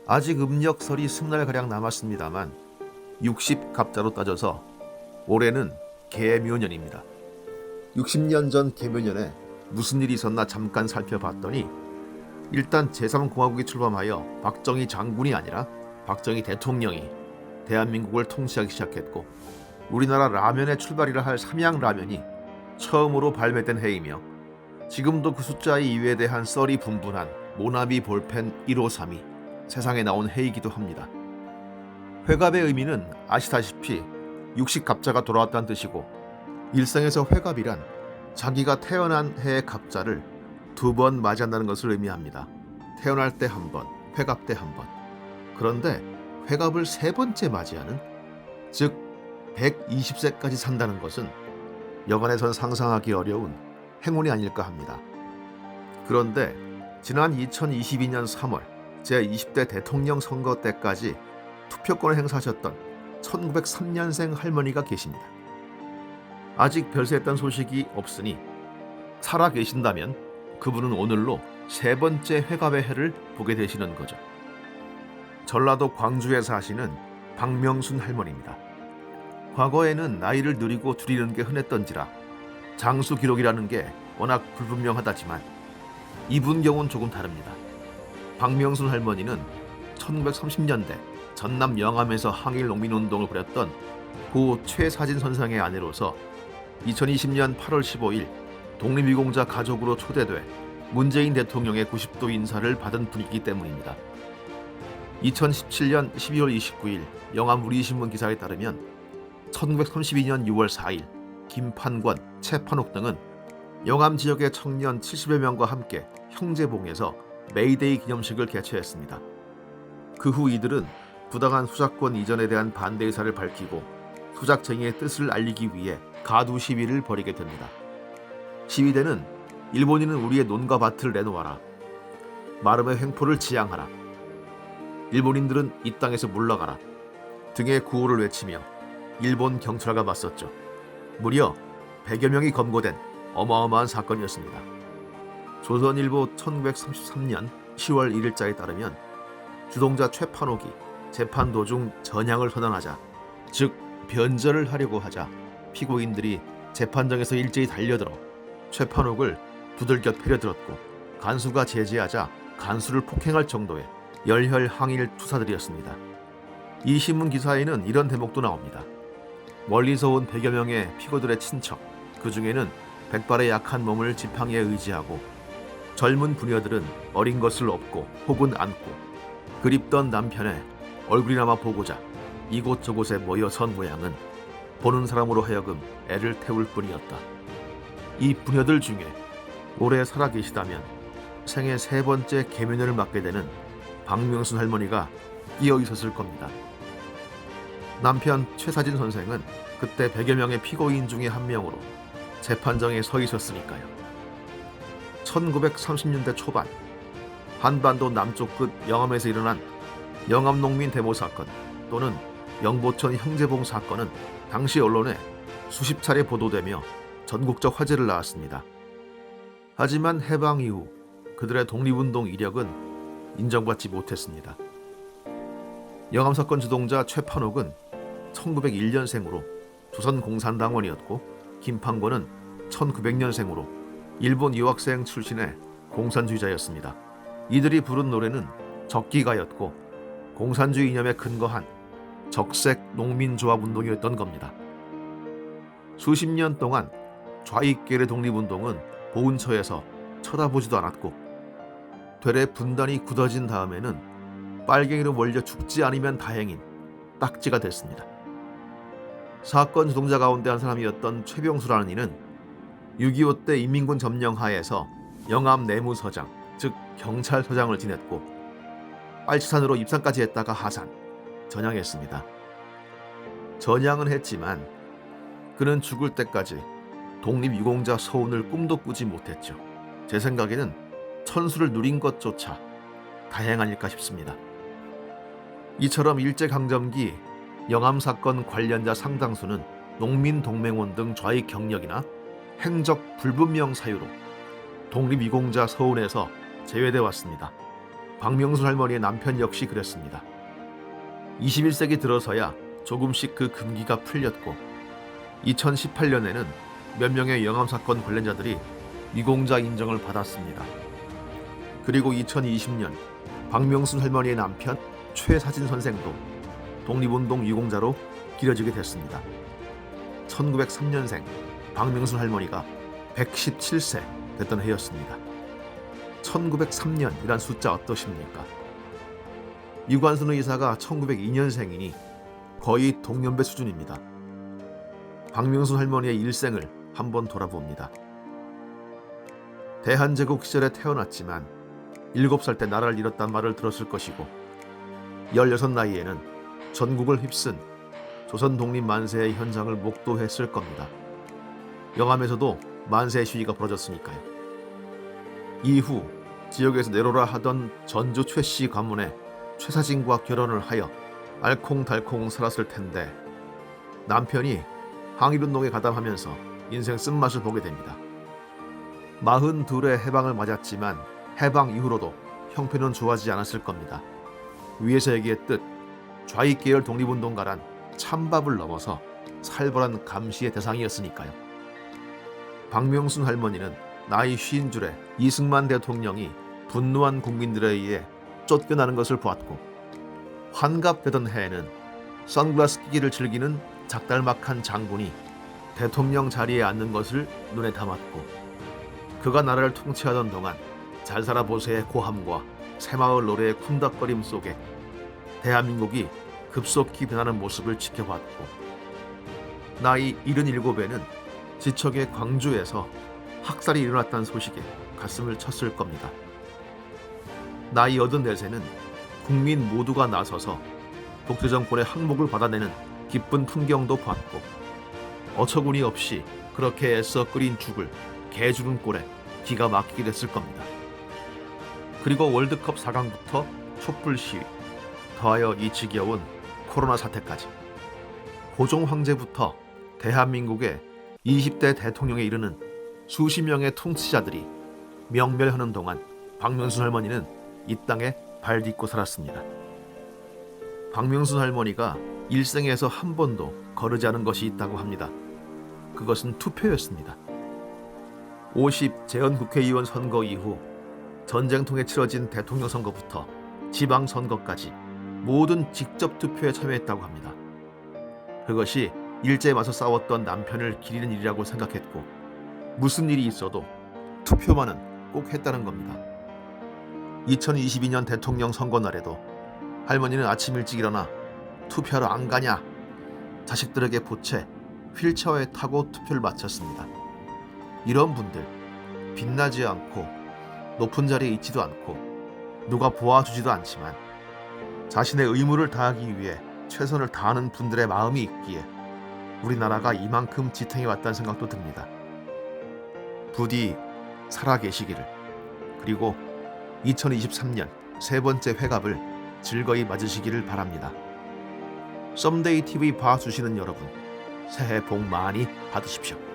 아직 음력설이 승날가량 남았습니다만 60갑자로 따져서 올해는 개묘년입니다. 60년 전 개묘년에 무슨 일이 있었나 잠깐 살펴봤더니 일단 제3공화국이 출범하여 박정희 장군이 아니라 박정희 대통령이 대한민국을 통치하기 시작했고, 우리나라 라면의 출발이라 할 삼양라면이 처음으로 발매된 해이며, 지금도 그 숫자의 이유에 대한 썰이 분분한 모나미 볼펜 1532 세상에 나온 해이기도 합니다. 회갑의 의미는 아시다시피 60갑자가 돌아왔다는 뜻이고, 일상에서 회갑이란 자기가 태어난 해의 갑자를 2번 맞이한다는 것을 의미합니다. 태어날 때 한 번, 회갑 때 한 번. 그런데 회갑을 3번째 맞이하는, 즉 120세까지 산다는 것은 여간에선 상상하기 어려운 행운이 아닐까 합니다. 그런데 지난 2022년 3월 제20대 대통령 선거 때까지 투표권을 행사하셨던 1903년생 할머니가 계십니다. 아직 별세했던 소식이 없으니 살아 계신다면 그분은 오늘로 3번째 회갑의 해를 보게 되시는 거죠. 전라도 광주에 사시는 박명순 할머니입니다. 과거에는 나이를 누리고 줄이는 게 흔했던지라 장수 기록이라는 게 워낙 불분명하다지만 이분 경우는 조금 다릅니다. 박명순 할머니는 1930년대 전남 영암에서 항일 농민운동을 벌였던 고 최사진 선생의 아내로서 2020년 8월 15일 독립유공자 가족으로 초대돼 문재인 대통령의 90도 인사를 받은 분이기 때문입니다. 2017년 12월 29일 영암 우리신문 기사에 따르면 1932년 6월 4일 김판권, 채판옥 등은 영암 지역의 청년 70여 명과 함께 형제봉에서 메이데이 기념식을 개최했습니다. 그 후 이들은 부당한 수자권 이전에 대한 반대 의사를 밝히고 수작쟁이의 뜻을 알리기 위해 가두 시위를 벌이게 됩니다. 시위대는 일본인은 우리의 논과 밭을 내놓아라, 마름의 횡포를 지양하라, 일본인들은 이 땅에서 물러가라 등의 구호를 외치며 일본 경찰과 맞섰죠. 무려 100여 명이 검거된 어마어마한 사건이었습니다. 조선일보 1933년 10월 1일자에 따르면 주동자 최판옥이 재판 도중 전향을 선언하자, 즉 변절을 하려고 하자 피고인들이 재판장에서 일제히 달려들어 최판옥을 두들겨 패려들었고, 간수가 제지하자 간수를 폭행할 정도의 열혈 항일 투사들이었습니다. 이 신문 기사에는 이런 대목도 나옵니다. 멀리서 온 100여 명의 피고들의 친척, 그 중에는 백발의 약한 몸을 지팡이에 의지하고 젊은 부녀들은 어린 것을 업고 혹은 안고 그립던 남편의 얼굴이나마 보고자 이곳저곳에 모여선 모양은 보는 사람으로 하여금 애를 태울 뿐이었다. 이 부녀들 중에 오래 살아계시다면 생애 3번째 개묘년을 맞게 되는 박명순 할머니가 끼어 있었을 겁니다. 남편 최사진 선생은 그때 100여 명의 피고인 중에 한 명으로 재판장에 서 있었으니까요. 1930년대 초반 한반도 남쪽 끝 영암에서 일어난 영암농민 데모 사건 또는 영보천 형제봉 사건은 당시 언론에 수십 차례 보도되며 전국적 화제를 낳았습니다. 하지만 해방 이후 그들의 독립운동 이력은 인정받지 못했습니다. 영암사건 주동자 최판옥은 1901년생으로 조선공산당원이었고, 김판권은 1900년생으로 일본 유학생 출신의 공산주의자였습니다. 이들이 부른 노래는 적기가였고 공산주의 이념에 근거한 적색 농민조합운동이었던 겁니다. 수십 년 동안 좌익계의 독립운동은 보훈처에서 쳐다보지도 않았고, 되레 분단이 굳어진 다음에는 빨갱이로 몰려 죽지 않으면 다행인 딱지가 됐습니다. 사건 주동자 가운데 한 사람이었던 최병수라는 이는 6.25 때 인민군 점령 하에서 영암 내무서장, 즉 경찰서장을 지냈고 빨치산으로 입상까지 했다가 하산, 전향했습니다. 전향은 했지만 그는 죽을 때까지 독립유공자 서운을 꿈도 꾸지 못했죠. 제 생각에는 천수를 누린 것조차 다행 아닐까 싶습니다. 이처럼 일제강점기 영암사건 관련자 상당수는 농민동맹원 등 좌익 경력이나 행적 불분명 사유로 독립유공자 서운에서 제외돼 왔습니다. 박명순 할머니의 남편 역시 그랬습니다. 21세기 들어서야 조금씩 그 금기가 풀렸고 2018년에는 몇 명의 영암 사건 관련자들이 유공자 인정을 받았습니다. 그리고 2020년 박명순 할머니의 남편 최사진 선생도 독립운동 유공자로 기려지게 됐습니다. 1903년생 박명순 할머니가 117세 됐던 해였습니다. 1903년이란 숫자 어떠십니까? 유관순 의사가 1902년생이니 거의 동년배 수준입니다. 박명순 할머니의 일생을 한번 돌아봅니다. 대한제국 시절에 태어났지만 7살 때 나라를 잃었단 말을 들었을 것이고 16 나이에는 전국을 휩쓴 조선 독립 만세의 현장을 목도했을 겁니다. 영암에서도 만세 시위가 벌어졌으니까요. 이후 지역에서 내로라 하던 전주 최씨 가문의 최사진과 결혼을 하여 알콩달콩 살았을 텐데 남편이 항일운동에 가담하면서 인생 쓴맛을 보게 됩니다. 42의 해방을 맞았지만 해방 이후로도 형편은 좋아지지 않았을 겁니다. 위에서 얘기했듯 좌익계열 독립운동가란 찬밥을 넘어서 살벌한 감시의 대상이었으니까요. 박명순 할머니는 나이 50줄에 이승만 대통령이 분노한 국민들에 의해 쫓겨나는 것을 보았고 환갑되던 해에는 선글라스 끼기를 즐기는 작달막한 장군이 대통령 자리에 앉는 것을 눈에 담았고 그가 나라를 통치하던 동안 잘 살아보세의 고함과 새마을 노래의 쿵닥거림 속에 대한민국이 급속히 변하는 모습을 지켜봤고 나이 77에는 지척의 광주에서 학살이 일어났다는 소식에 가슴을 쳤을 겁니다. 나이 84세는 국민 모두가 나서서 독재 정권의 항목을 받아내는 기쁜 풍경도 봤고 어처구니 없이 그렇게 애써 끓인 죽을 개 주는 꼴에 기가 막히게 됐을 겁니다. 그리고 월드컵 4강부터 촛불 시위, 더하여 이 지겨운 코로나 사태까지 고종 황제부터 대한민국의 20대 대통령에 이르는 수십 명의 통치자들이 명멸하는 동안 박명순 할머니는 이 땅에 발 딛고 살았습니다. 박명순 할머니가 일생에서 한 번도 거르지 않은 것이 있다고 합니다. 그것은 투표였습니다. 50 재헌국회의원 선거 이후 전쟁통에 치러진 대통령 선거부터 지방선거까지 모든 직접 투표에 참여했다고 합니다. 그것이 일제에 맞서 싸웠던 남편을 기리는 일이라고 생각했고 무슨 일이 있어도 투표만은 꼭 했다는 겁니다. 2022년 대통령 선거 날에도 할머니는 아침 일찍 일어나 투표하러 안 가냐 자식들에게 보채 휠체어에 타고 투표를 마쳤습니다. 이런 분들 빛나지 않고 높은 자리에 있지도 않고 누가 보아주지도 않지만 자신의 의무를 다하기 위해 최선을 다하는 분들의 마음이 있기에 우리나라가 이만큼 지탱해 왔다는 생각도 듭니다. 부디 살아계시기를 그리고 2023년 세 번째 회갑을 즐거이 맞으시기를 바랍니다. 썸데이 TV 봐주시는 여러분 새해 복 많이 받으십시오.